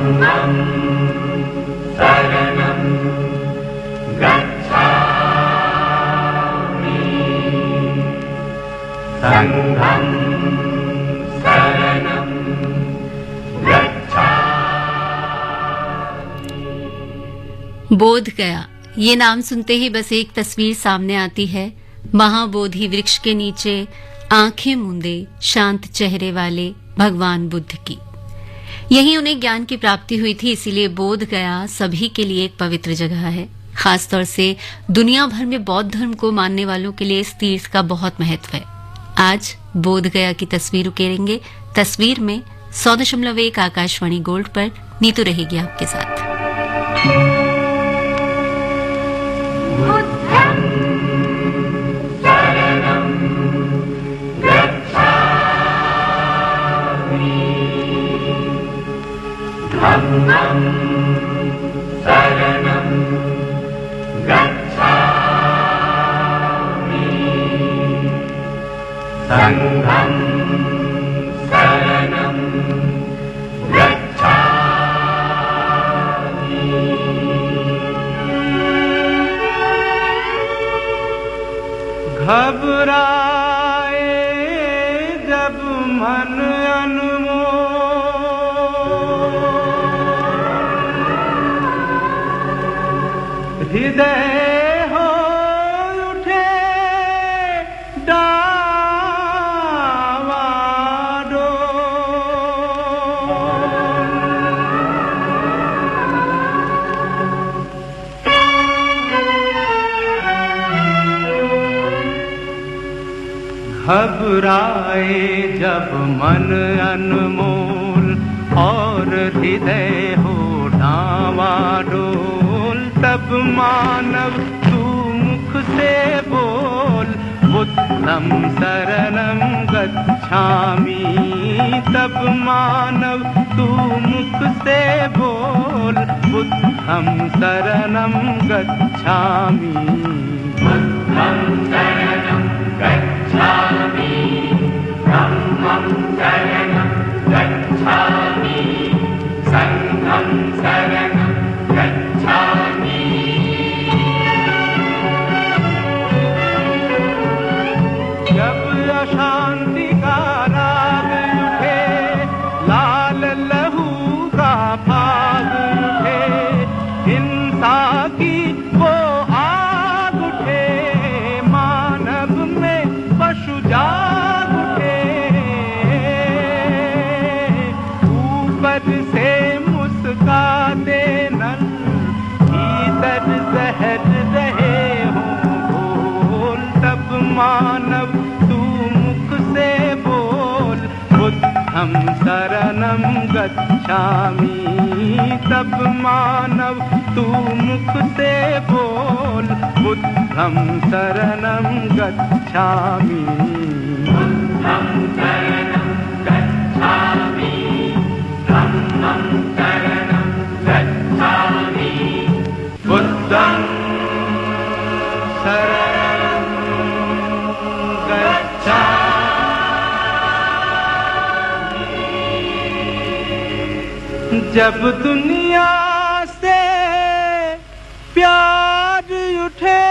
धम्मं शरणं गच्छामि संघं शरणं गच्छामि। बोध गया, ये नाम सुनते ही बस एक तस्वीर सामने आती है। महाबोधि वृक्ष के नीचे आंखें मूंदे शांत चेहरे वाले भगवान बुद्ध की। यही उन्हें ज्ञान की प्राप्ति हुई थी, इसीलिए बोध गया सभी के लिए एक पवित्र जगह है। खासतौर से दुनिया भर में बौद्ध धर्म को मानने वालों के लिए इस तीर्थ का बहुत महत्व है। आज बोध गया की तस्वीर उकेरेंगे। तस्वीर में 100.1 आकाशवाणी गोल्ड पर नीतू रहेगी आपके साथ। धम्मं शरणं गच्छामि संघं शरणं गच्छामि। घबराए जब मन हृदय हो उठे घबराए जब मन अनमोल और हृदय हो डावाडोल, तब मानव तू मुख से बोल बुद्धं शरणं गच्छामि। तब मानव तू मुख से बोल बुद्धं शरणं गच्छामि। बुद्धं शरणं गच्छामि धम्मं शरणं गच्छामि संघं शरणं गच्छामि। जब अशांति का राग उठे, लाल लहू का भाग उठे, हिंसा की वो आग उठे, मानव में पशु जाग उठे, ऊपर से मुस्काते नल भीतर जहर रहे हों घोल, तब मानव तू मुख से बोल बुद्धं शरणं गच्छामि। तब मानव तू मुख से बोल बुद्धं शरणं गच्छामि। बुद्धं शरणं गच्छामि धम्मं शरणं गच्छामि बुद्धं शरणं गच्छामि। जब दुनिया से प्यार उठे,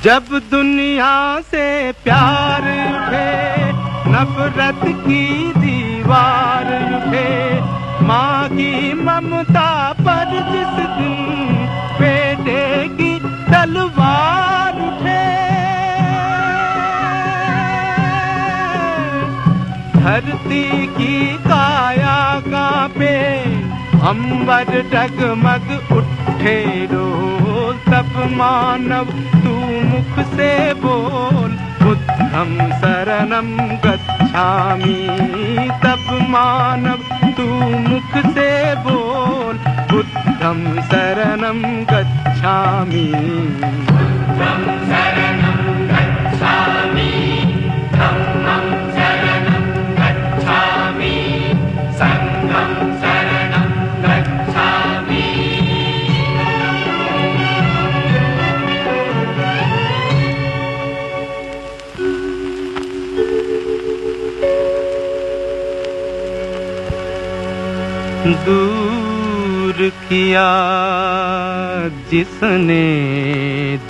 जब दुनिया से प्यार उठे, नफरत की दीवार उठे, माँ की ममता पर जिस दिन बेटे की तलवार उठे, धरती की काया कांपे, अंबर डगमग उठे रोज, तब मानव तू मुख से बोल बुद्धं शरणं गच्छामि। तब मानव तू मुख से बोल बुद्धं शरणं गच्छामि। बुद्धं शरणं गच्छामि धम्मं शरणं गच्छामि संघं शरणं गच्छामि। दूर किया जिसने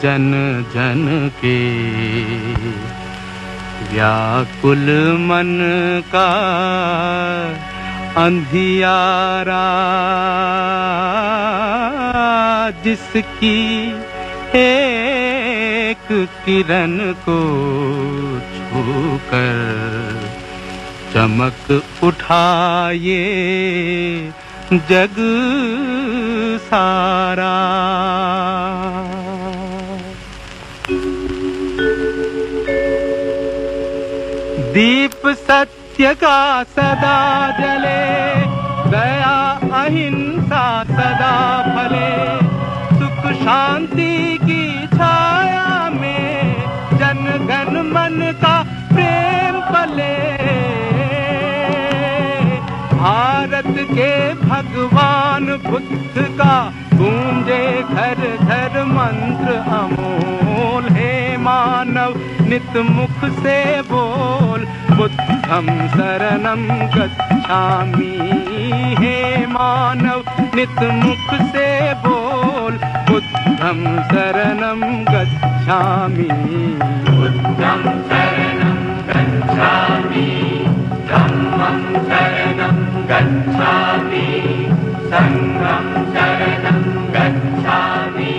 जन जन के व्याकुल मन का अंधियारा, जिसकी एक किरण को छूकर चमक उठाए जग सारा। दीप सत्य का सदा जले, दया अहिंसा सदा फले, सुख शांति की छाया में जन गण मन का प्रेम पले। भारत के भगवान बुद्ध का गूंजे घर घर मंत्र अमोल, हे मानव नित मुख से बोल, बुद्धं शरणं गच्छामि। हे मानव नित मुख से बोल, बुद्धं शरणं गच्छामि। बुद्धं शरणं गच्छामि, धम्मं शरणं गच्छामि, संघं शरणं गच्छामि,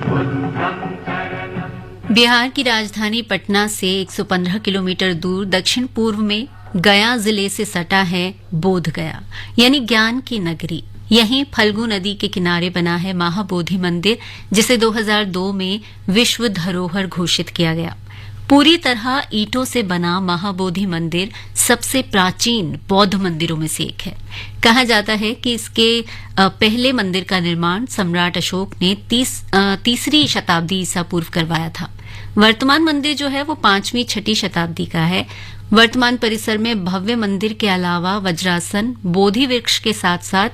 बुद्धं शरणं। बिहार की राजधानी पटना से 115 किलोमीटर दूर दक्षिण पूर्व में गया जिले से सटा है बोध गया, यानी ज्ञान की नगरी। यहीं फल्गु नदी के किनारे बना है महाबोधि मंदिर, जिसे 2002 में विश्व धरोहर घोषित किया गया। पूरी तरह ईंटों से बना महाबोधि मंदिर सबसे प्राचीन बौद्ध मंदिरों में से एक है। कहा जाता है कि इसके पहले मंदिर का निर्माण सम्राट अशोक ने 3री शताब्दी ईसा पूर्व करवाया था। वर्तमान मंदिर जो है वो 5वीं 6ठी शताब्दी का है। वर्तमान परिसर में भव्य मंदिर के अलावा वज्रासन, बोधि वृक्ष के साथ साथ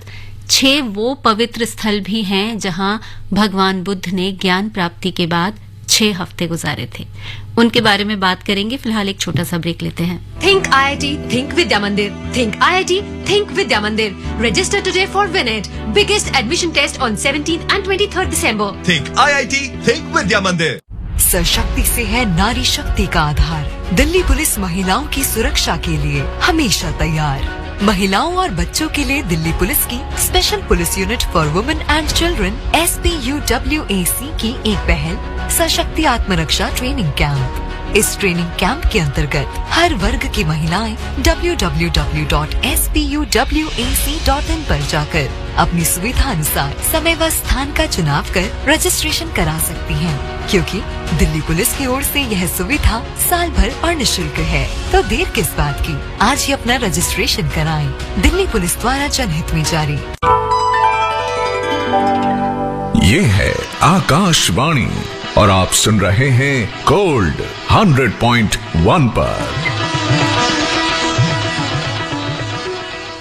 6 वो पवित्र स्थल भी हैं जहां भगवान बुद्ध ने ज्ञान प्राप्ति के बाद 6 हफ्ते गुजारे थे। उनके बारे में बात करेंगे। फिलहाल एक छोटा सा ब्रेक लेते हैं। Think IIT, think Vidya Mandir. Think IIT, think Vidya Mandir. Register today for WinIT. Biggest admission test on 17th and 23rd December. Think IIT, think Vidya Mandir. सशक्ति से है नारी शक्ति का आधार। दिल्ली पुलिस महिलाओं की सुरक्षा के लिए हमेशा तैयार। महिलाओं और बच्चों के लिए दिल्ली पुलिस की special police unit for women and children SPUWAC की एक पहल सशक्ति आत्मरक्षा ट्रेनिंग कैंप। इस ट्रेनिंग कैंप के अंतर्गत हर वर्ग की महिलाएं www.SPUWAC.in पर जाकर अपनी सुविधा अनुसार समय व स्थान का चुनाव कर रजिस्ट्रेशन करा सकती हैं, क्योंकि दिल्ली पुलिस की ओर से यह सुविधा साल भर और निःशुल्क है। तो देर किस बात की, आज ही अपना रजिस्ट्रेशन कराएं। दिल्ली पुलिस द्वारा जनहित में जारी। ये है आकाशवाणी और आप सुन रहे हैं गोल्ड 100.1 पर।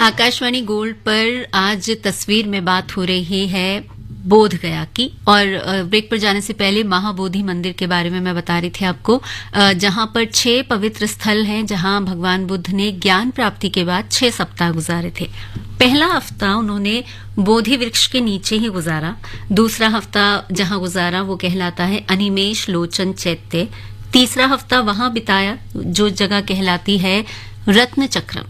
आकाशवाणी गोल्ड पर आज तस्वीर में बात हो रही है बोध गया की। और ब्रेक पर जाने से पहले महाबोधि मंदिर के बारे में मैं बता रही थी आपको, जहां पर 6 पवित्र स्थल हैं जहां भगवान बुद्ध ने ज्ञान प्राप्ति के बाद 6 सप्ताह गुजारे थे। पहला हफ्ता उन्होंने बोधि वृक्ष के नीचे ही गुजारा। दूसरा हफ्ता जहां गुजारा वो कहलाता है अनिमेष लोचन चैत्य। तीसरा हफ्ता वहां बिताया जो जगह कहलाती है रत्न चक्रम।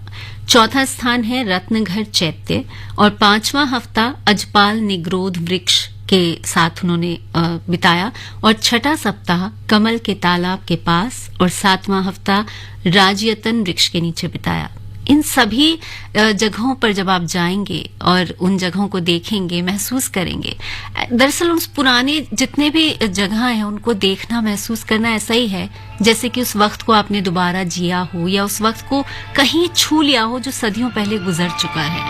चौथा स्थान है रत्नघर चैत्य और 5वां हफ्ता अजपाल निग्रोध वृक्ष के साथ उन्होंने बिताया और 6ठा सप्ताह कमल के तालाब के पास और 7वां हफ्ता राजयतन वृक्ष के नीचे बिताया। इन सभी जगहों पर जब आप जाएंगे और उन जगहों को देखेंगे, महसूस करेंगे, दरअसल उस पुराने जितने भी जगह हैं उनको देखना, महसूस करना ऐसा ही है जैसे कि उस वक्त को आपने दोबारा जिया हो या उस वक्त को कहीं छू लिया हो जो सदियों पहले गुजर चुका है।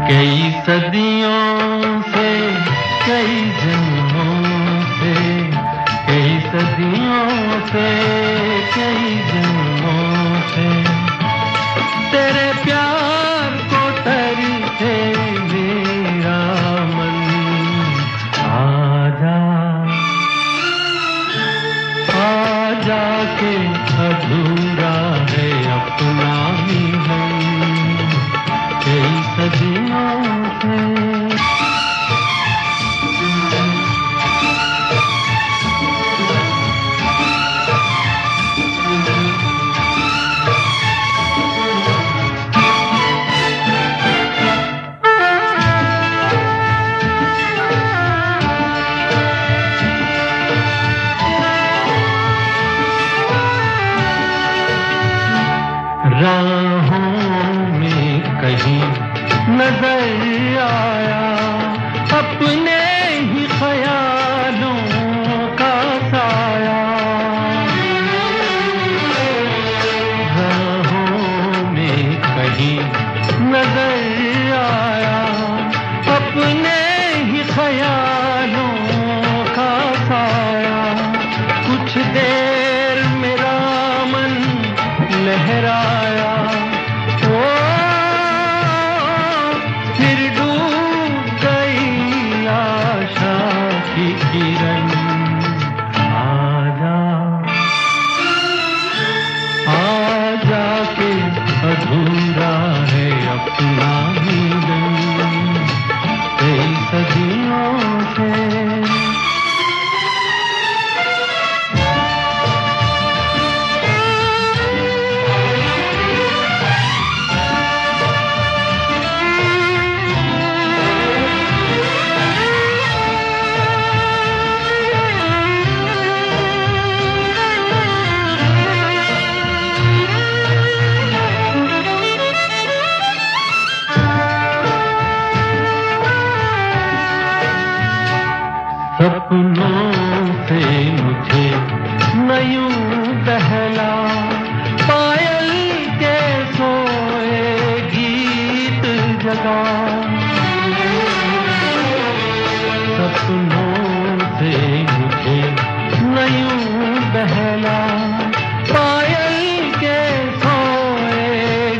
कई सदियों से, कई जन्मों से, कई सदियों से, कई जन्मों से तेरे प्यार को तरी थे मेरा मन। आजा आजा के अधूरा है अपना ही मन। कई सदियों से। राहों में कहीं नजर आया अपने ही ख्यालों का साया। राहों में कहीं नजर आया अपने ही ख्यालों का साया। कुछ देर मेरा मन लहराया, ओ फिर डूब गई आशा की किरण। आजा आजा के अधूरा है अपना मिलन कई सदियों से। सपनों से मुझे न यूं बहला, पायल के सोए गीत जगा। सपनों से मुझे न यूं बहला, पायल के सोए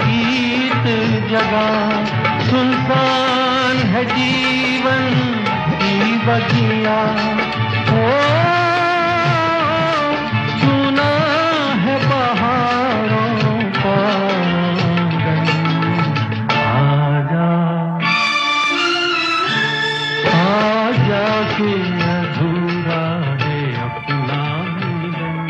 गीत जगा। सुनसान है जीवन की बगिया, ओ सुना है पहाड़ों का आंगन। आजा आजा के अधूरा है अपना मिलन।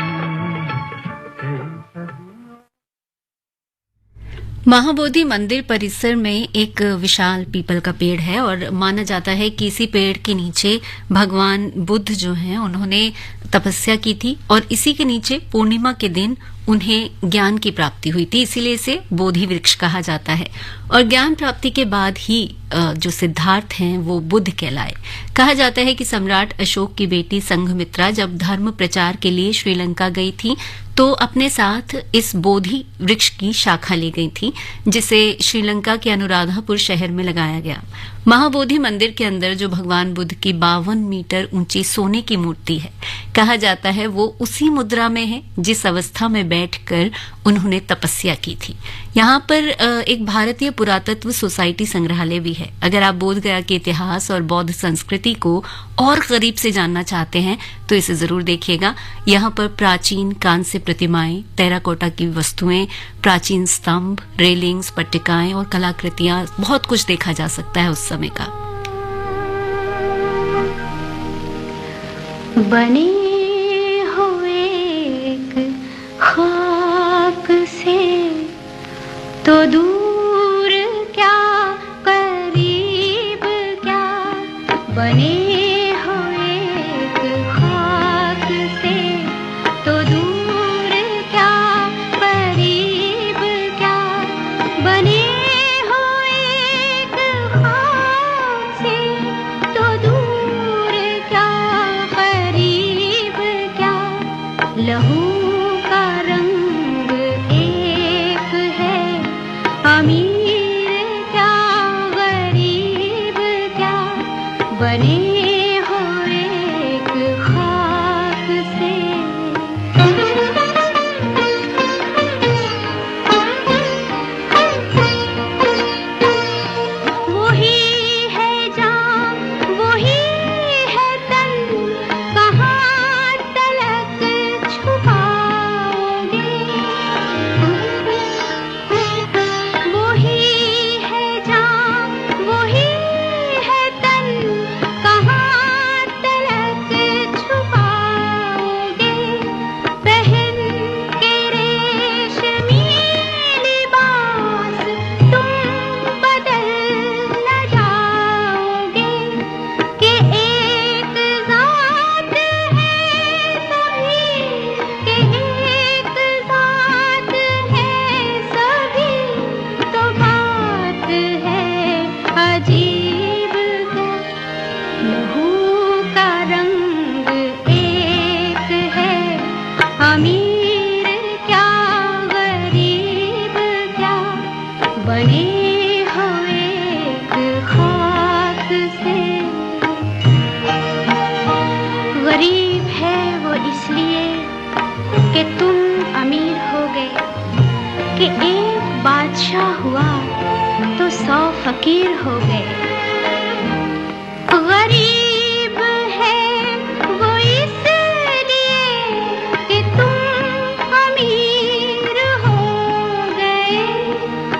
महाबोधि मंदिर परिसर में एक विशाल पीपल का पेड़ है और माना जाता है कि इसी पेड़ के नीचे भगवान बुद्ध जो हैं उन्होंने तपस्या की थी और इसी के नीचे पूर्णिमा के दिन उन्हें ज्ञान की प्राप्ति हुई थी, इसीलिए इसे बोधि वृक्ष कहा जाता है। और ज्ञान प्राप्ति के बाद ही जो सिद्धार्थ हैं वो बुद्ध कहलाए। कहा जाता है कि सम्राट अशोक की बेटी संघमित्रा जब धर्म प्रचार के लिए श्रीलंका गई थी तो अपने साथ इस बोधि वृक्ष की शाखा ले गई थी, जिसे श्रीलंका के अनुराधापुर शहर में लगाया गया। महाबोधि मंदिर के अंदर जो भगवान बुद्ध की 52 मीटर ऊंची सोने की मूर्ति है, कहा जाता है वो उसी मुद्रा में है जिस अवस्था में बैठकर उन्होंने तपस्या की थी। यहाँ पर एक भारतीय पुरातत्व सोसाइटी संग्रहालय भी है। अगर आप बोध गया के इतिहास और बौद्ध संस्कृति को और करीब से जानना चाहते हैं तो इसे जरूर देखिएगा। यहाँ पर प्राचीन कांस्य प्रतिमाएं, टेराकोटा की वस्तुएं, प्राचीन स्तंभ, रेलिंग्स, पट्टिकाएं और कलाकृतियां, बहुत कुछ देखा जा सकता है उस समय का। बने हुए एक खाक से तो दूर क्या करीब क्या, बने हुए एक खाक से तो दूर क्या करीब क्या, बने हुए एक खाक से तो दूर क्या करीब क्या, लहू का रंग एक है, अमीर क्या गरीब क्या, बने हुए एक खाक से। वही है जान वही है तन, कहाँ तलक छुपाओगे, वही है जान कि एक बादशाह हुआ तो 100 फकीर हो गए। गरीब है वो इसलिए कि तुम अमीर हो गए,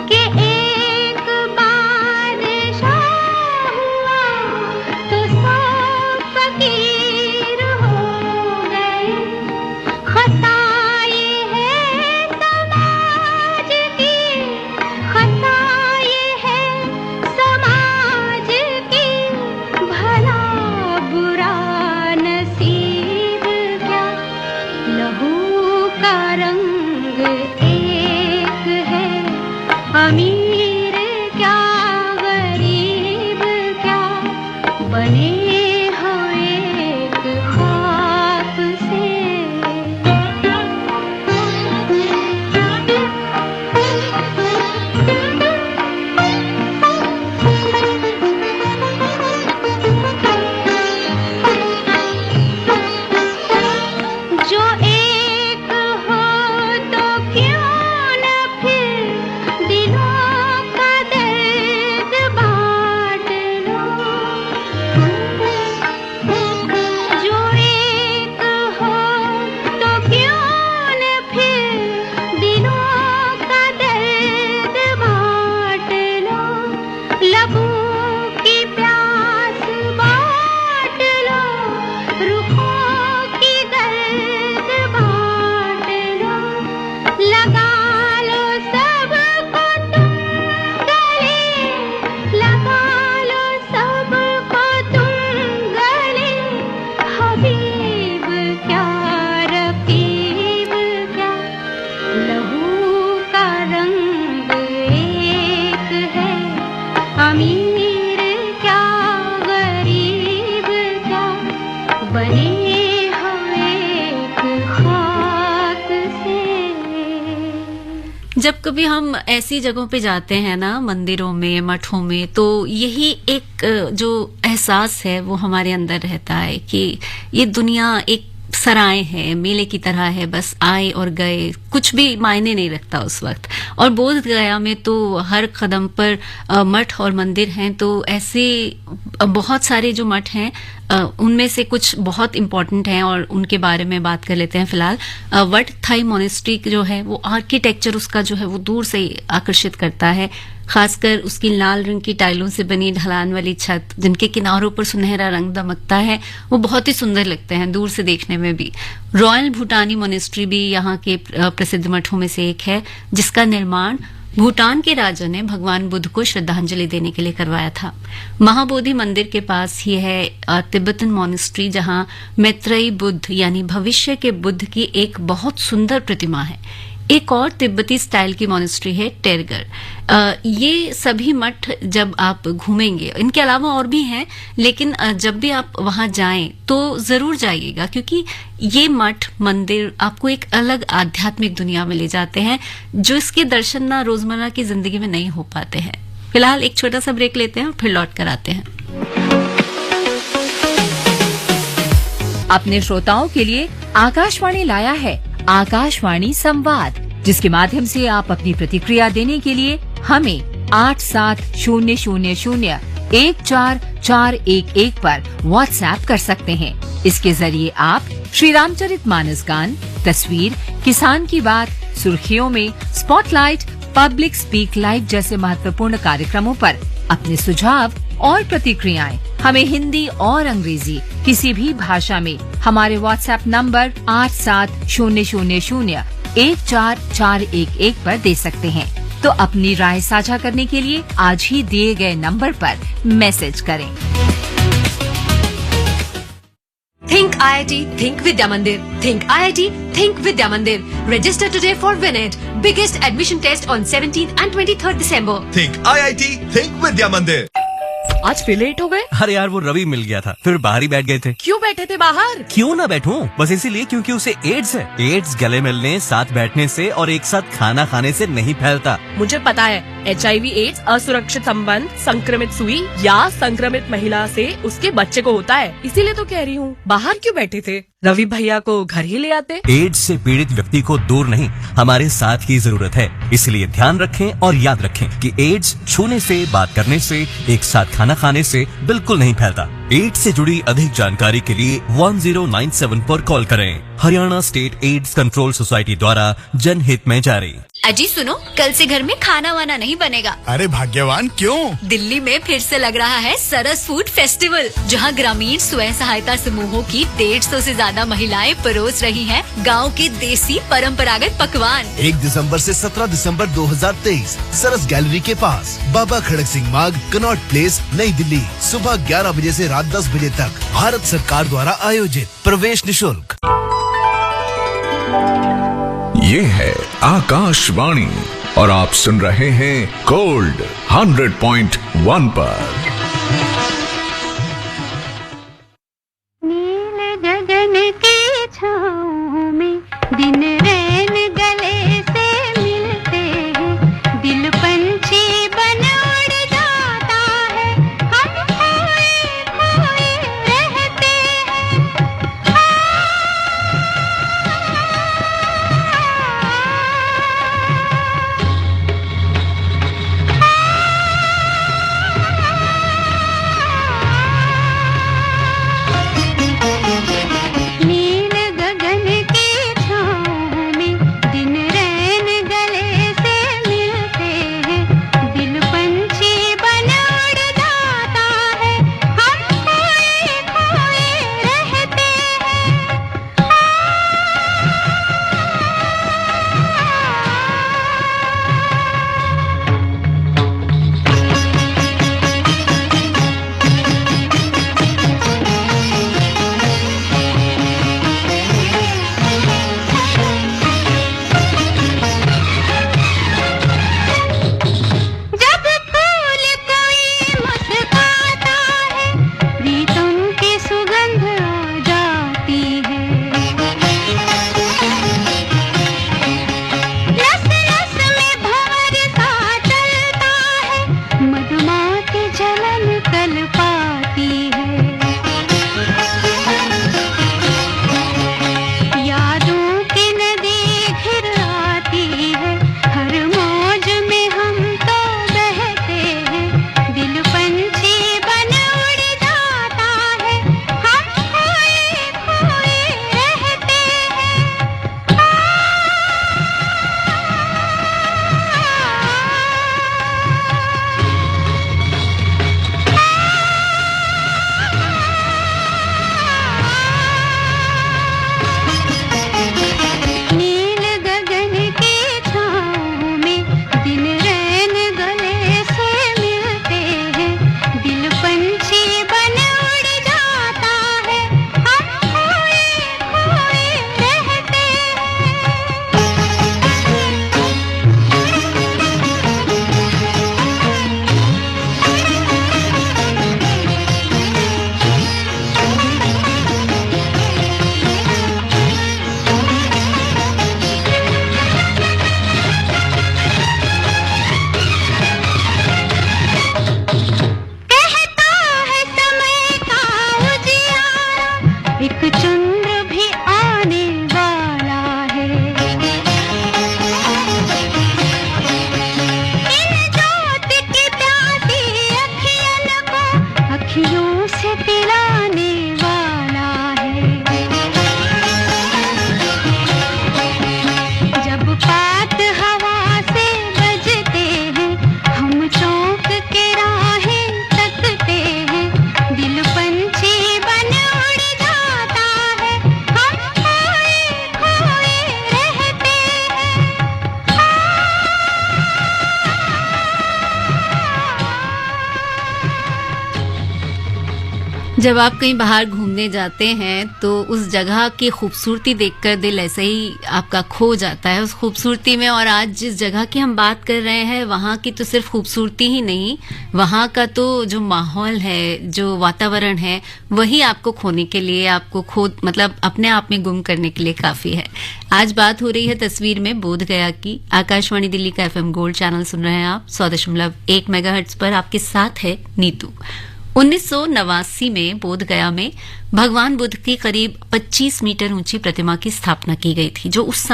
कि एक बादशाह हुआ तो 100 फकीर हो गए। खता ये है समाज की, खता ये है समाज की, भला बुरा नसीब क्या, लहू का रंग एक है, अमीर क्या गरीब क्या, बने हो एक खाक से। जो एक हो तो क्यों न फिर दिलों का दर्द बांट लो। जो एक हो तो क्यों न फिर दिलों का दर्द बांट लो। लबों की प्यास बांट लो, रुखों की दर्द बांट लो। लगा लो सबको तुम गले, लगा लो सबको तुम गले, हबीब क्या रकीब क्या, लहू का रंग एक है, अमीर क्या गरीब क्या, बने हो एक खाक से। जब कभी हम ऐसी जगहों पे जाते हैं ना, मंदिरों में, मठों में, तो यही एक जो एहसास है वो हमारे अंदर रहता है कि ये दुनिया एक सराय है, मेले की तरह है, बस आए और गए, कुछ भी मायने नहीं रखता उस वक्त। और बोध गया में तो हर कदम पर मठ और मंदिर हैं, तो ऐसे बहुत सारे जो मठ हैं उनमें से कुछ बहुत इंपॉर्टेंट हैं और उनके बारे में बात कर लेते हैं फिलहाल। वट थाई मोनेस्ट्री जो है वो आर्किटेक्चर उसका जो है वो दूर से आकर्षित करता है, खासकर उसकी लाल रंग की टाइलों से बनी ढलान वाली छत, जिनके किनारों पर सुनहरा रंग दमकता है, वो बहुत ही सुंदर लगते हैं दूर से देखने में भी। रॉयल भूटानी मोनेस्ट्री भी यहाँ के प्रसिद्ध मठों में से एक है, जिसका निर्माण भूटान के राजा ने भगवान बुद्ध को श्रद्धांजलि देने के लिए करवाया था। महाबोधि मंदिर के पास ही है तिब्बतन मोनेस्ट्री, जहां मैत्रेयी बुद्ध यानी भविष्य के बुद्ध की एक बहुत सुंदर प्रतिमा है। एक और तिब्बती स्टाइल की मोनेस्ट्री है टेरगर। ये सभी मठ जब आप घूमेंगे, इनके अलावा और भी हैं, लेकिन जब भी आप वहां जाएं तो जरूर जाइएगा, क्योंकि ये मठ मंदिर आपको एक अलग आध्यात्मिक दुनिया में ले जाते हैं, जो इसके दर्शन ना रोजमर्रा की जिंदगी में नहीं हो पाते हैं। फिलहाल एक छोटा सा ब्रेक लेते हैं और फिर लौट कर आते हैं। अपने श्रोताओं के लिए आकाशवाणी लाया है आकाशवाणी संवाद, जिसके माध्यम से आप अपनी प्रतिक्रिया देने के लिए हमें 8700014411 पर व्हाट्सएप कर सकते हैं। इसके जरिए आप श्री रामचरितमानस गान, तस्वीर, किसान की बात, सुर्खियों में, स्पॉटलाइट, पब्लिक स्पीक लाइव जैसे महत्वपूर्ण कार्यक्रमों पर अपने सुझाव और प्रतिक्रियाएं हमें हिंदी और अंग्रेजी किसी भी भाषा में हमारे व्हाट्सएप नंबर 8700014411 पर दे सकते हैं। तो अपनी राय साझा करने के लिए आज ही दिए गए नंबर पर मैसेज करें। Think IIT, Think Vidya Mandir. Think IIT, Think Vidya Mandir. Register today for WinIT. Biggest admission test on 17th and 23rd December. Think IIT, Think Vidya Mandir. आज फिर लेट हो गए? अरे यार वो रवि मिल गया था, फिर बाहर ही बैठ गए थे। क्यों बैठे थे बाहर? क्यों ना बैठूं, बस इसीलिए क्योंकि उसे एड्स है। एड्स गले मिलने, साथ बैठने से और एक साथ खाना खाने से नहीं फैलता। मुझे पता है, HIV एड्स असुरक्षित संबंध, संक्रमित सुई या संक्रमित महिला से उसके बच्चे को होता है, इसीलिए तो कह रही हूँ, बाहर क्यों बैठे थे? रवि भैया को घर ही ले आते। एड्स से पीड़ित व्यक्ति को दूर नहीं, हमारे साथ की जरूरत है। इसलिए ध्यान रखें और याद रखें कि एड्स छूने से, बात करने से, एक साथ खाना खाने से बिल्कुल नहीं फैलता। एड्स से जुड़ी अधिक जानकारी के लिए 1097 पर कॉल करें। Haryana state AIDS control society द्वारा जनहित में जारी। अजी सुनो, कल से घर में खाना वाना नहीं बनेगा। अरे भाग्यवान क्यों? दिल्ली में फिर से लग रहा है सरस फूड फेस्टिवल, जहां ग्रामीण स्वयं सहायता समूहों की 150 से ज्यादा महिलाएं परोस रही हैं गांव के देसी परंपरागत पकवान। 1 दिसंबर से 17 दिसंबर 2023 सरस गैलरी के पास, बाबा खड़क सिंह मार्ग, कनॉट प्लेस, नई दिल्ली। सुबह 11 बजे से रात 10 बजे तक। भारत सरकार द्वारा आयोजित। प्रवेश निशुल्क। ये है आकाशवाणी और आप सुन रहे हैं गोल्ड 100.1 पर। नील गगन की छाँव में दिन रैन गले से मिलते हैं, दिल पंछी बन उड़ जाता है, हम खोए खोए रहते हैं। नील गगन की छाँव में दिन रैन गले से मिलते हैं, दिल पंछी बन उड़ जाता है, हम खोए खोए रहते हैं। जब फूल कोई मुस्कुराता है, रीतों की सुगंध आ जाती है। नस नस में भंवर सा चलता है, मधुमाती जलन तल पाती है। यादों की नदी घिर आती है, हर मौज में हम तो बहते हैं, दिल पंछी बन उड़ जाता है, हम खोए खोए रहते हैं। नील गगन की छाँव में दिन रैन गले से मिलते हैं, दिल पंछी बन उड़ जाता है, हम खोए खोए रहते कहता है समय का उजियारा, एक चंद्र भी आने वाला है। इन ज्योत की प्यासी अखियन को अखियों से पिलाने वाला है। जब पात हवा से बजते हैं, हम चौंक के राहें तकते हैं, दिल पंछी बन उड़ जाता है, हम खोए खोए रहते हैं। जब आप कहीं बाहर घूमने जाते हैं तो उस जगह की खूबसूरती देखकर दिल ऐसे ही आपका खो जाता है उस खूबसूरती में। और आज जिस जगह की हम बात कर रहे हैं, वहाँ की तो सिर्फ खूबसूरती ही नहीं, वहाँ का तो जो माहौल है, जो वातावरण है, वही आपको खोने के लिए, आपको खोद मतलब अपने आप में गुम करने के लिए काफी है। आज बात हो रही है तस्वीर में बोध गया की। आकाशवाणी दिल्ली का FM गोल्ड चैनल सुन रहे हैं आप 100.1 मेगाहर्ट्ज पर। आपके साथ है नीतू। 1989 में बोध गया में भगवान बुद्ध की करीब 25 मीटर ऊंची प्रतिमा की स्थापना की गई थी, जो उस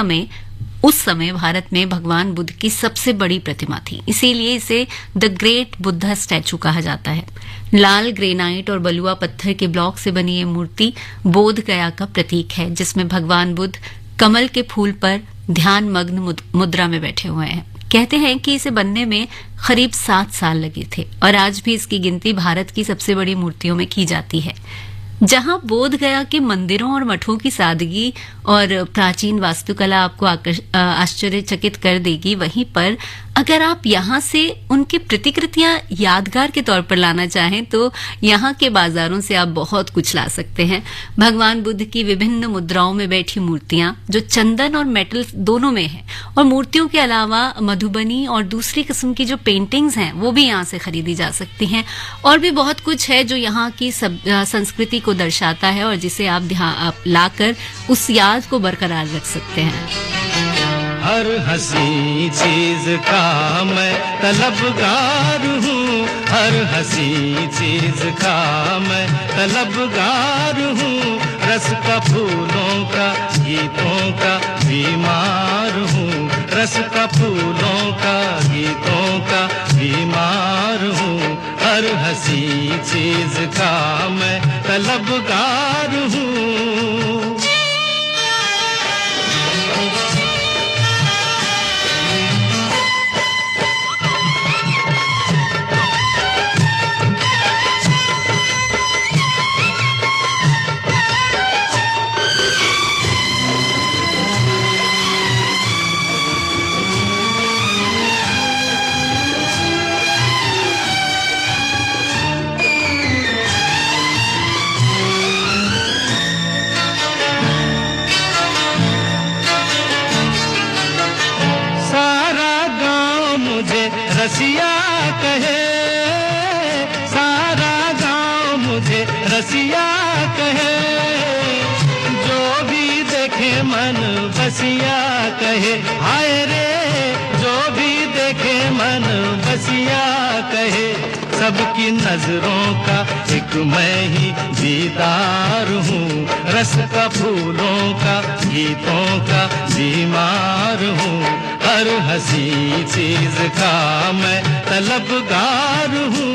समय भारत में भगवान बुद्ध की सबसे बड़ी प्रतिमा थी। इसीलिए इसे द ग्रेट बुद्धा स्टैचू कहा जाता है। लाल ग्रेनाइट और बलुआ पत्थर के ब्लॉक से बनी ये मूर्ति बोध गया का प्रतीक है, जिसमें भगवान बुद्ध कमल के फूल पर ध्यान मग्न मुद्रा में बैठे हुए हैं। कहते हैं कि इसे बनने में करीब 7 साल लगे थे और आज भी इसकी गिनती भारत की सबसे बड़ी मूर्तियों में की जाती है। जहां बोध गया के मंदिरों और मठों की सादगी और प्राचीन वास्तुकला आपको आश्चर्यचकित कर देगी, वहीं पर अगर आप यहां से उनकी प्रतिकृतियां यादगार के तौर पर लाना चाहें तो यहां के बाजारों से आप बहुत कुछ ला सकते हैं। भगवान बुद्ध की विभिन्न मुद्राओं में बैठी मूर्तियां जो चंदन और मेटल दोनों में है, और मूर्तियों के अलावा मधुबनी और दूसरी किस्म की जो पेंटिंग्स हैं वो भी यहां से खरीदी जा सकती हैं। और भी बहुत कुछ है जो यहाँ की संस्कृति को दर्शाता है और जिसे आप लाकर उस याद को बरकरार रख सकते हैं। हर हंसी चीज का मैं तलबगार हूँ, हर हंसी चीज का मैं तलबगार हूँ, रस का फूलों का गीतों का बीमार हूँ, रस का फूलों का गीतों का बीमार हूँ, हर हंसी चीज का मैं तलबगार हूँ। रसिया कहे, सारा गांव मुझे रसिया कहे, जो भी देखे मन बसिया कहे, हाय रे जो भी देखे मन बसिया कहे, सबकी नजरों का एक मैं ही दीदार हूँ, रस का फूलों का गीतों का बीमार हूँ, हर हंसी चीज का मैं तलबगार हूँ।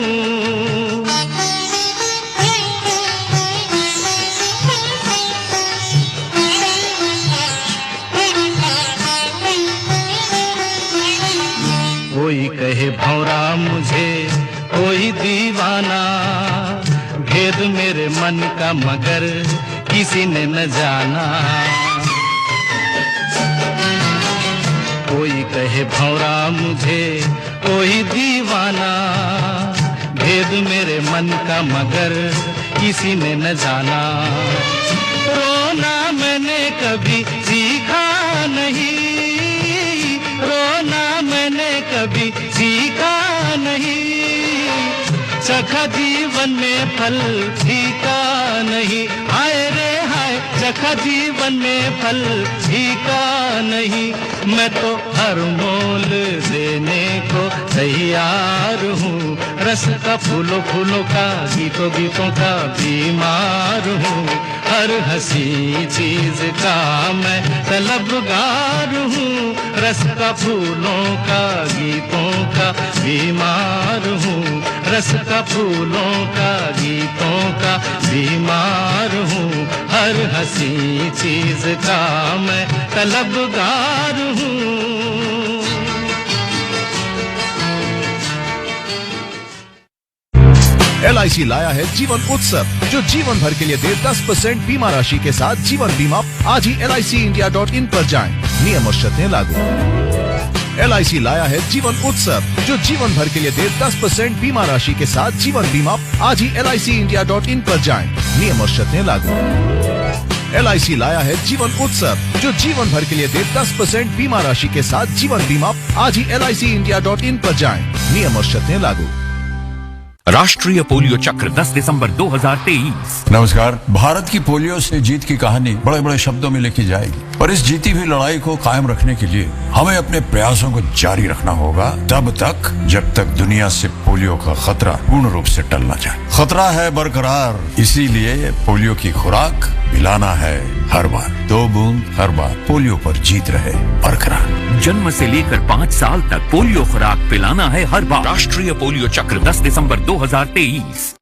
कोई कहे भौरा मुझे, कोई दीवाना, भेद मेरे मन का मगर किसी ने न जाना। कोई कहे भौरा मुझे, कोई दीवाना, भेद मेरे मन का मगर किसी ने न जाना। रोना मैंने कभी सीखा नहीं, रोना मैंने कभी सीखा नहीं, चखा जीवन में फल फीका नहीं, हाय रे हाय चखा जीवन में फल फीका नहीं, मैं तो हर मोल देने को तैयार हूँ, रस का फूलों फूलों का गीतों गीतों का बीमार हूँ, हर हंसी चीज का मैं तलबगार हूँ, रस का फूलों का गीतों का बीमार हूँ, रस का फूलों का गीतों का बीमार हूँ, हर हंसी चीज का मैं तलबगार हूँ। LIC लाया है जीवन उत्सव, जो जीवन भर के लिए दे 10% बीमा राशि के साथ जीवन बीमा। आज ही LICindia.in पर जाएं, नियम और शर्तें लागू। LIC लाया है जीवन उत्सव, जो जीवन भर के लिए दे 10% बीमा राशि के साथ जीवन बीमा। आज ही LICindia.in पर जाएं, नियम और शर्तें लागू। LIC लाया है जीवन उत्सव, जो जीवन भर के लिए दे 10% बीमा राशि के साथ जीवन बीमा। आज ही LICindia.in पर जाएं, नियम और शर्तें लागू। राष्ट्रीय पोलियो चक्र 10 दिसंबर 2023। नमस्कार। भारत की पोलियो से जीत की कहानी बड़े बड़े शब्दों में लिखी जाएगी, पर इस जीती हुई लड़ाई को कायम रखने के लिए हमें अपने प्रयासों को जारी रखना होगा तब तक जब तक दुनिया से पोलियो का खतरा पूर्ण रूप से टल न जाए। खतरा है बरकरार, इसीलिए पोलियो की खुराक पिलाना है हर बार। 2 बूंद हर बार, पोलियो पर जीत रहे बरकरार। जन्म से लेकर 5 साल तक पोलियो खुराक पिलाना है हर बार। राष्ट्रीय पोलियो चक्र 10 दिसंबर 2023।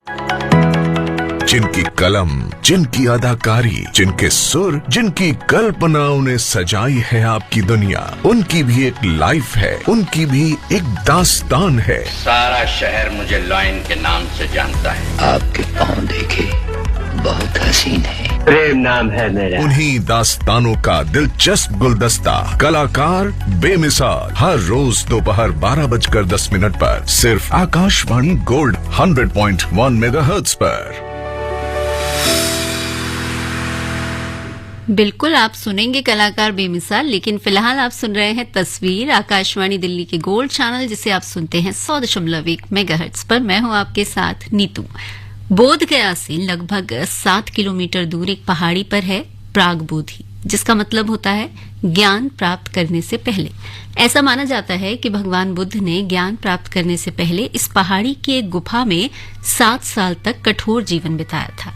जिनकी कलम, जिनकी अदाकारी, जिनके सुर, जिनकी कल्पनाओं ने सजाई है आपकी दुनिया, उनकी भी एक लाइफ है, उनकी भी एक दास्तान है। सारा शहर मुझे लॉयन के नाम से जानता है। आपके पाँव देखे, बहुत हसीन है। प्रेम नाम है मेरा। उन्हीं दास्तानों का दिलचस्प गुलदस्ता, कलाकार बेमिसाल, हर रोज दोपहर 12:10 पर सिर्फ आकाशवाणी गोल्ड 100.1 मेगाहर्ट्ज पर। बिल्कुल, आप सुनेंगे कलाकार बेमिसाल, लेकिन फिलहाल आप सुन रहे हैं तस्वीर आकाशवाणी दिल्ली के गोल्ड चैनल, जिसे आप सुनते हैं 100.1 मेगाहर्ट्ज पर। मैं हूं आपके साथ नीतू। बोध गया से लगभग 7 किलोमीटर दूर एक पहाड़ी पर है प्राग बोधि, जिसका मतलब होता है ज्ञान प्राप्त करने से पहले। ऐसा माना जाता है कि भगवान बुद्ध ने ज्ञान प्राप्त करने से पहले इस पहाड़ी की एक गुफा में 7 साल तक कठोर जीवन बिताया था।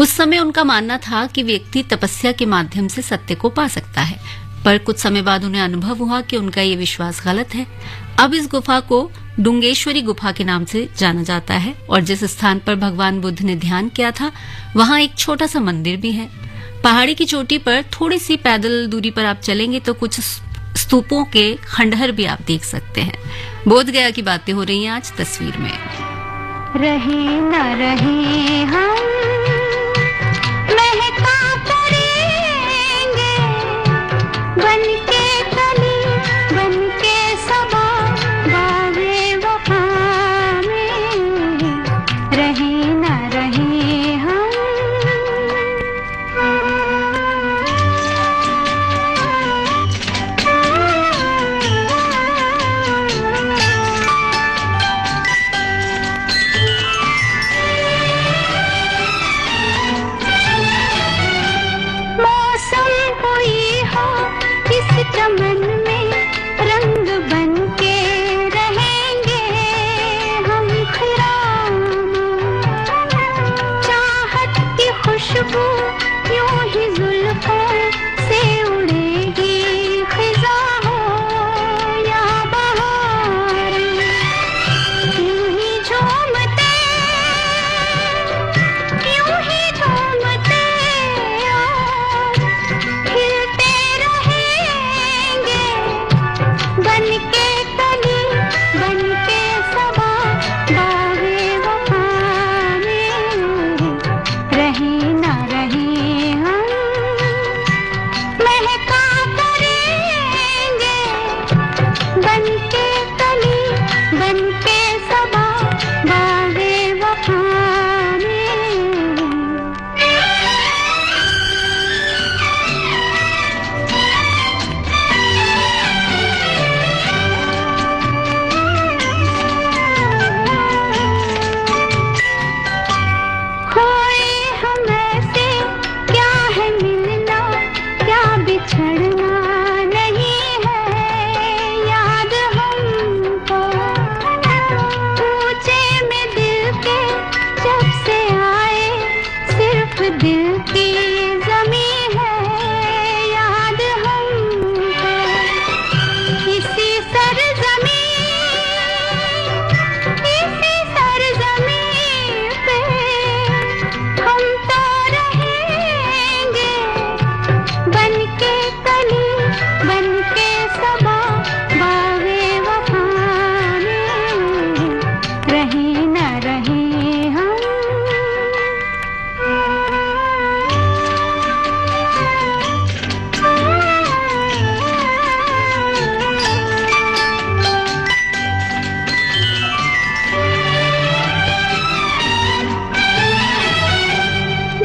उस समय उनका मानना था कि व्यक्ति तपस्या के माध्यम से सत्य को पा सकता है, पर कुछ समय बाद उन्हें अनुभव हुआ कि उनका ये विश्वास गलत है। अब इस गुफा को डुंगेश्वरी गुफा के नाम से जाना जाता है, और जिस स्थान पर भगवान बुद्ध ने ध्यान किया था वहां एक छोटा सा मंदिर भी है। पहाड़ी की चोटी पर थोड़ी सी पैदल दूरी पर आप चलेंगे तो कुछ स्तूपों के खंडहर भी आप देख सकते हैं। बोध गया की बातें हो रही हैं आज तस्वीर में। रहे न रहे हम महका करेंगे, बनके कली बनके सबा बागे वफा में, रहे न रहे हम। चमन में रंग बनके रहेंगे हम खिरामा, चाहत की खुशबू यूं ही जुल्फों से उड़ेगी खिजा हो या बहार, यूं ही झूमते और खिलते बनके कली बनके सबा बागे वफा में, रहे न रहे हम महका करेंगे, बनके कली बनके सबा बागे वफा में। दिल की ज़मी है याद हमको, इसी सरज़मीं पे हम तो रहेंगे, बनके कली बनके सबा बागे वफा में, रहे न रहे हम।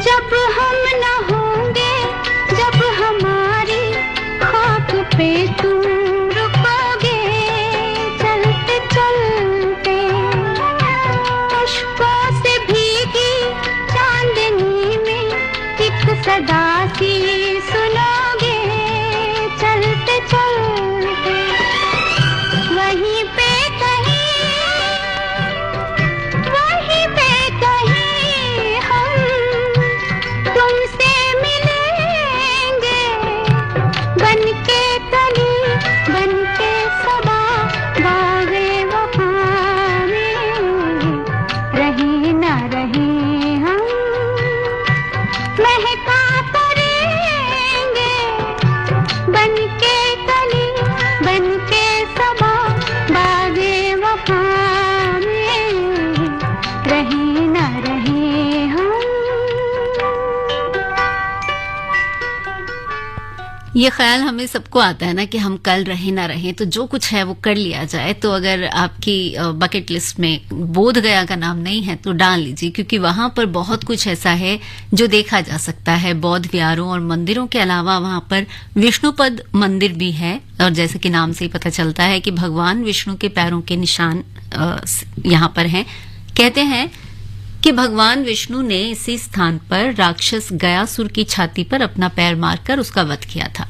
जब हम न होंगे, जब हमारी खाक पे तुम रुकोगे, चलते चलते इश्क ये ख्याल हमें सबको आता है ना कि हम कल रहे ना रहे तो जो कुछ है वो कर लिया जाए। तो अगर आपकी बकेट लिस्ट में बोध गया का नाम नहीं है तो डाल लीजिए, क्योंकि वहां पर बहुत कुछ ऐसा है जो देखा जा सकता है। बौद्ध विहारों और मंदिरों के अलावा वहां पर विष्णुपद मंदिर भी है, और जैसे कि नाम से ही पता चलता है कि भगवान विष्णु के पैरों के निशान यहाँ पर हैं। कहते हैं कि भगवान विष्णु ने इसी स्थान पर राक्षस गयासुर की छाती पर अपना पैर मारकर उसका वध किया था।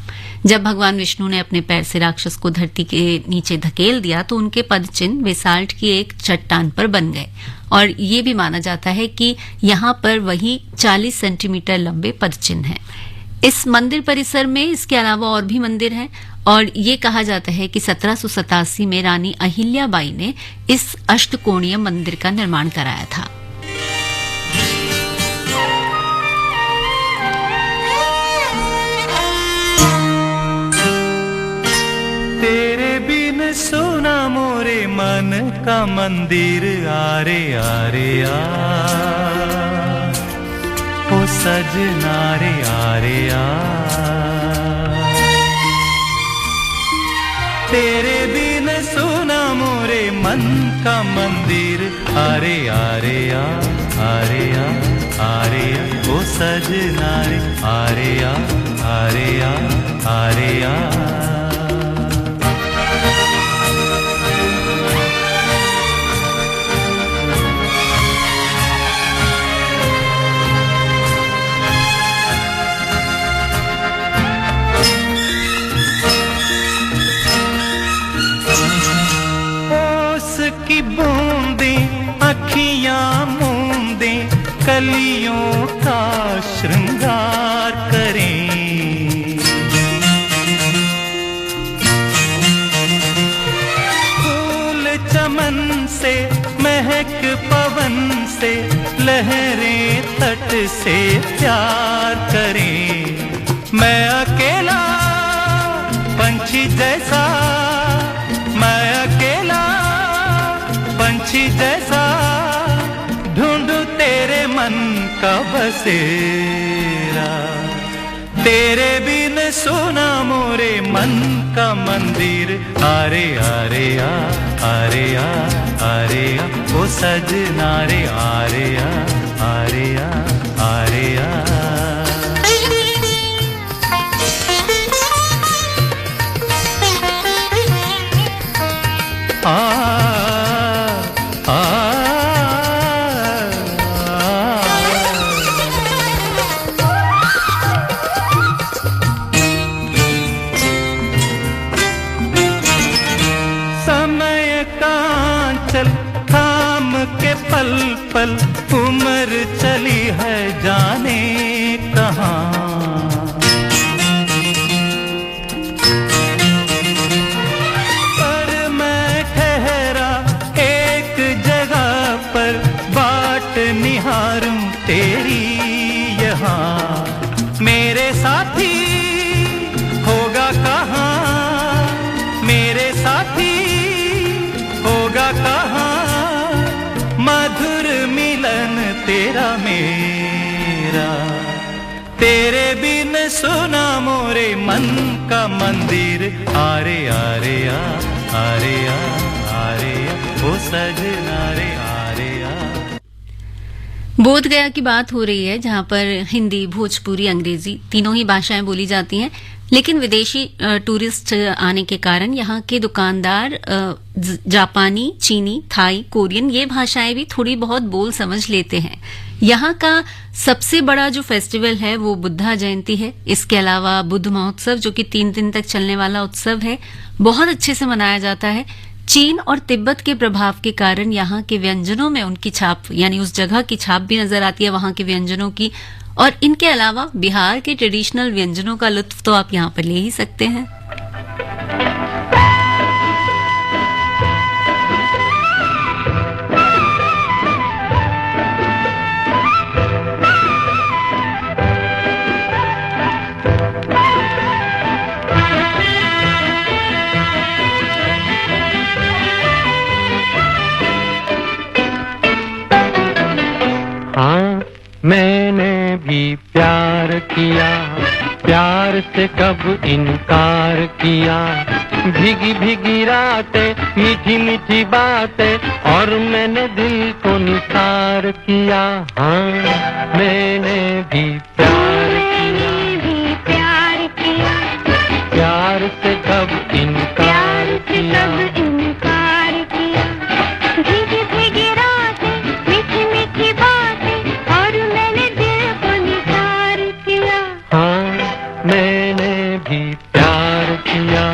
जब भगवान विष्णु ने अपने पैर से राक्षस को धरती के नीचे धकेल दिया तो उनके पद चिन्ह बेसाल्ट की एक चट्टान पर बन गए, और ये भी माना जाता है कि यहाँ पर वही 40 सेंटीमीटर लंबे पद चिन्ह हैं। इस मंदिर परिसर में इसके अलावा और भी मंदिर हैं, और ये कहा जाता है कि 1787 में रानी अहिल्याबाई ने इस अष्टकोणीय मंदिर का निर्माण कराया था। तेरे बिन सोना मोरे मन का मंदिर, आरे आरे आ ओ सजना रे आरे आ। तेरे बिन सोना मोरे मन का मंदिर, आरे आरे आ आरे आ आरे आ ओ सजना रे आरे आ आरे आ आरे आ। की बूंदें अखियां मूंदें कलियों का श्रृंगार करें। फूल चमन से महक पवन से लहरें तट से प्यार करें। मैं अकेला पंछी जैसा, मैं अकेला पंछी जैसा ढूंढू तेरे मन का बसेरा। तेरे बिन सोना मोरे मन का मंदिर, आरे आरे आ आरे आ आरे आ ओ सजना रे आरे आ आरे आ आरे आ। पल पल उम्र चली है जाने कहाँ। पर मैं ठहरा एक जगह पर, बाट निहारूं तेरी यहाँ। मेरे साथी होगा कहाँ, मेरे साथी होगा कहाँ। मधुर मिलन तेरा मेरा, तेरे बिन सोना मोरे मन का मंदिर, आरे आरे आ आरे आ आरे आ ओ सजना रे आरे आ। बोध गया की बात हो रही है, जहां पर हिंदी, भोजपुरी, अंग्रेजी तीनों ही भाषाएं बोली जाती हैं, लेकिन विदेशी टूरिस्ट आने के कारण यहाँ के दुकानदार जापानी, चीनी, थाई, कोरियन ये भाषाएं भी थोड़ी बहुत बोल समझ लेते हैं। यहाँ का सबसे बड़ा जो फेस्टिवल है वो बुद्धा जयंती है। इसके अलावा बुद्ध महोत्सव, जो कि 3 दिन तक चलने वाला उत्सव है, बहुत अच्छे से मनाया जाता है। चीन और तिब्बत के प्रभाव के कारण यहाँ के व्यंजनों में उनकी छाप, यानी उस जगह की छाप भी नजर आती है वहां के व्यंजनों की। और इनके अलावा बिहार के ट्रेडिशनल व्यंजनों का लुत्फ तो आप यहाँ पर ले ही सकते हैं। हाँ, मैंने भी प्यार किया, प्यार से कब इनकार किया, भीगी भीगी रातें, मीठी मीठी बातें, और मैंने दिल को निसार किया। हाँ, मैंने भी प्यार किया, प्यार से कब इनकार किया, इनकार किया, भीगी भीगी रातें, मीठी मीठी बातें, और मैंने दिल को निसार किया। हाँ, मैंने भी प्यार किया।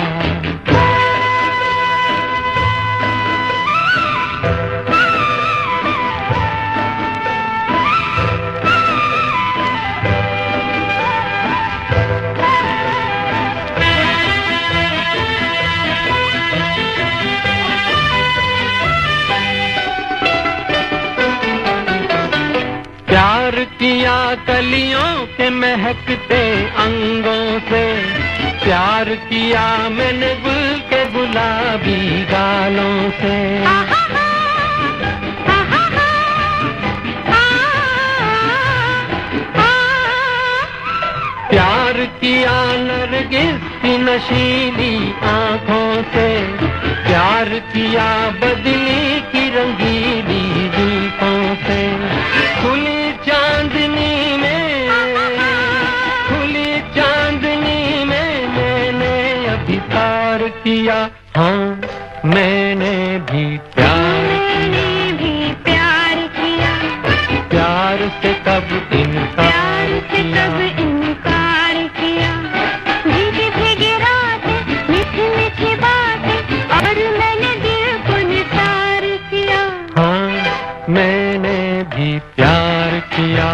प्यार किया कलियों के महकते अंगों से, प्यार किया मैंने गुल के गुलाबी गालों से। प्यार किया नरगिस की नशीली आँखों से, प्यार किया बदली की रंगीली जुल्फों से। खुली चांदनी में, खुली चांदनी में मैंने अभी प्यार किया। हाँ, मैंने भी प्यार किया, प्यार से कब इनकार किया, किया, भीगी भीगी रातें, मीठी मीठी बातें, और मैंने दिल को निसार किया। हाँ, मैंने भी प्यार किया।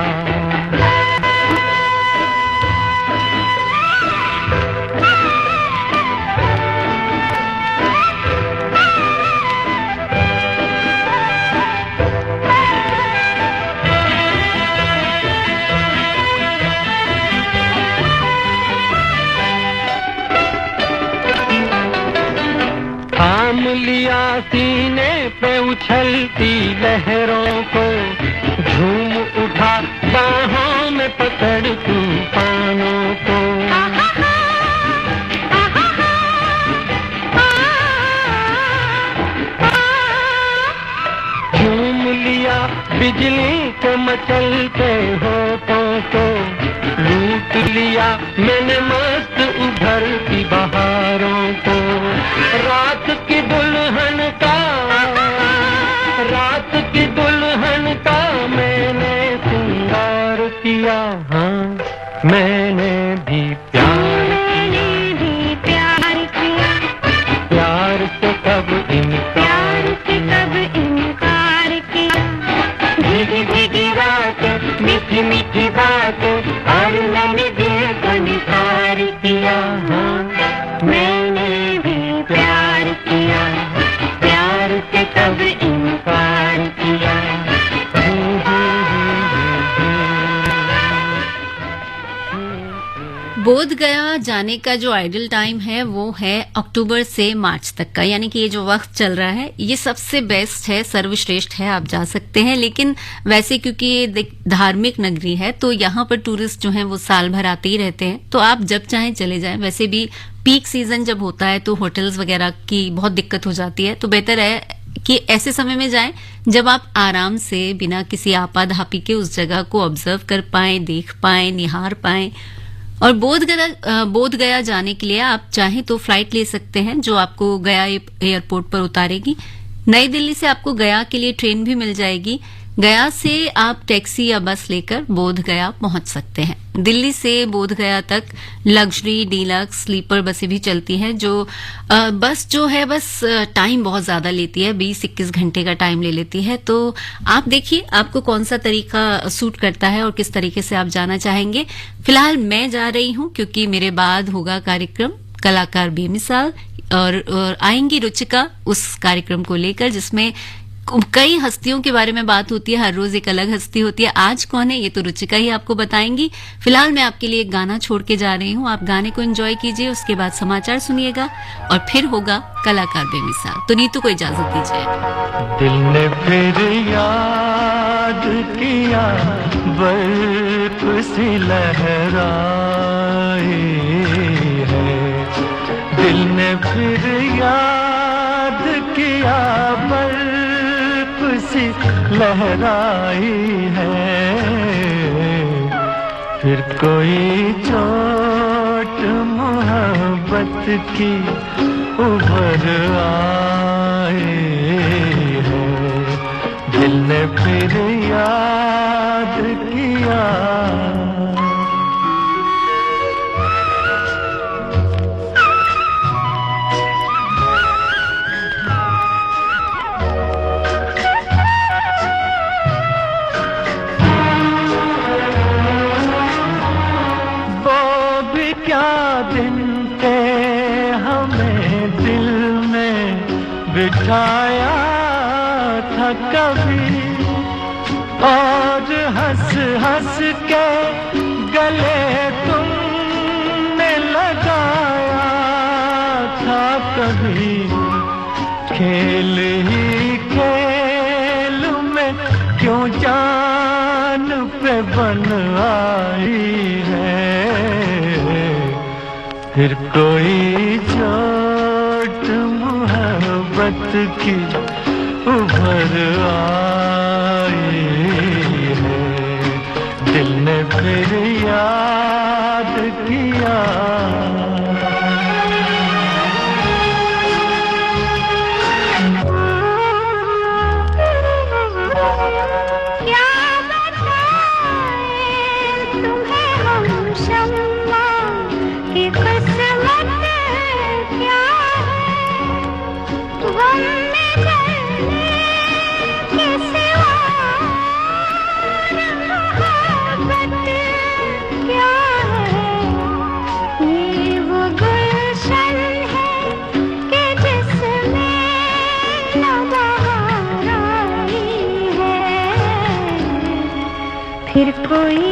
थाम लिया सीने पे उछलती लहरों को, झूम उठा बाहों में पकड़ तूफानों को। झूम लिया बिजली के मचलते होठों को, लूट लिया मैंने मस्त उभरती बहारों को। रात की दुल्हन का, रात की दुल्हन का मैंने श्रृंगार किया। हाँ, मैंने भी प्यार किया, प्यार से कब इनकार किया, भीगी भीगी रातें, मीठी मीठी बातें, और मैंने दिल को निसार किया। हाँ, मैंने भी प्यार किया, प्यार से कब इनकार किया। बोध गया जाने का जो आइडल टाइम है वो है अक्टूबर से मार्च तक का, यानी कि ये जो वक्त चल रहा है ये सबसे बेस्ट है, सर्वश्रेष्ठ है, आप जा सकते हैं। लेकिन वैसे क्योंकि ये धार्मिक नगरी है तो यहाँ पर टूरिस्ट जो हैं वो साल भर आते ही रहते हैं, तो आप जब चाहें चले जाएं। वैसे भी पीक सीजन जब होता है तो होटल्स वगैरह की बहुत दिक्कत हो जाती है, तो बेहतर है कि ऐसे समय में जाएं जब आप आराम से बिना किसी आपाधापी के उस जगह को ऑब्जर्व कर पाएं, देख पाएं, निहार पाएं। और बोध गया जाने के लिए आप चाहें तो फ्लाइट ले सकते हैं जो आपको गया एयरपोर्ट पर उतारेगी। नई दिल्ली से आपको गया के लिए ट्रेन भी मिल जाएगी। गया से आप टैक्सी या बस लेकर बोध गया पहुंच सकते हैं। दिल्ली से बोध गया तक लग्जरी, डीलक्स, स्लीपर बसें भी चलती हैं। जो बस जो है बस टाइम बहुत ज्यादा लेती है, 20-21 घंटे का टाइम ले लेती है। तो आप देखिए आपको कौन सा तरीका सूट करता है और किस तरीके से आप जाना चाहेंगे। फिलहाल मैं जा रही हूं क्योंकि मेरे बाद होगा कार्यक्रम कलाकार बेमिसाल और आएंगी रुचिका उस कार्यक्रम को लेकर, जिसमें कई हस्तियों के बारे में बात होती है। हर रोज एक अलग हस्ती होती है। आज कौन है ये तो रुचिका ही आपको बताएंगी। फिलहाल मैं आपके लिए एक गाना छोड़ के जा रही हूँ, आप गाने को एंजॉय कीजिए, उसके बाद समाचार सुनिएगा और फिर होगा कलाकार बेमिसाल। तो नीतू को इजाजत दीजिए। दिल ने फिर याद किया बर्फ सी लहराई है, दिल ने फिर याद किया बर्फ सी लहराई है। फिर कोई चोट मोहब्बत की उभर आई है, दिल ने फिर याद किया। वो भी क्या दिन थे हमें दिल में बिठाया था कभी, और हंस हंस के गले तुमने लगाया था कभी। खेल ही खेल में क्यों जान पे बन आई है, फिर कोई चोट मोहब्बत की उभर आई है, दिल ने फिर याद किया। क्या बताएं तुम्हें हम शम्मा की किस्मत क्या है, गम में जलने के सिवा मोहब्बत क्या है। ये वो गुलशन है कि जिसमें न बहार आई है, फिर कोई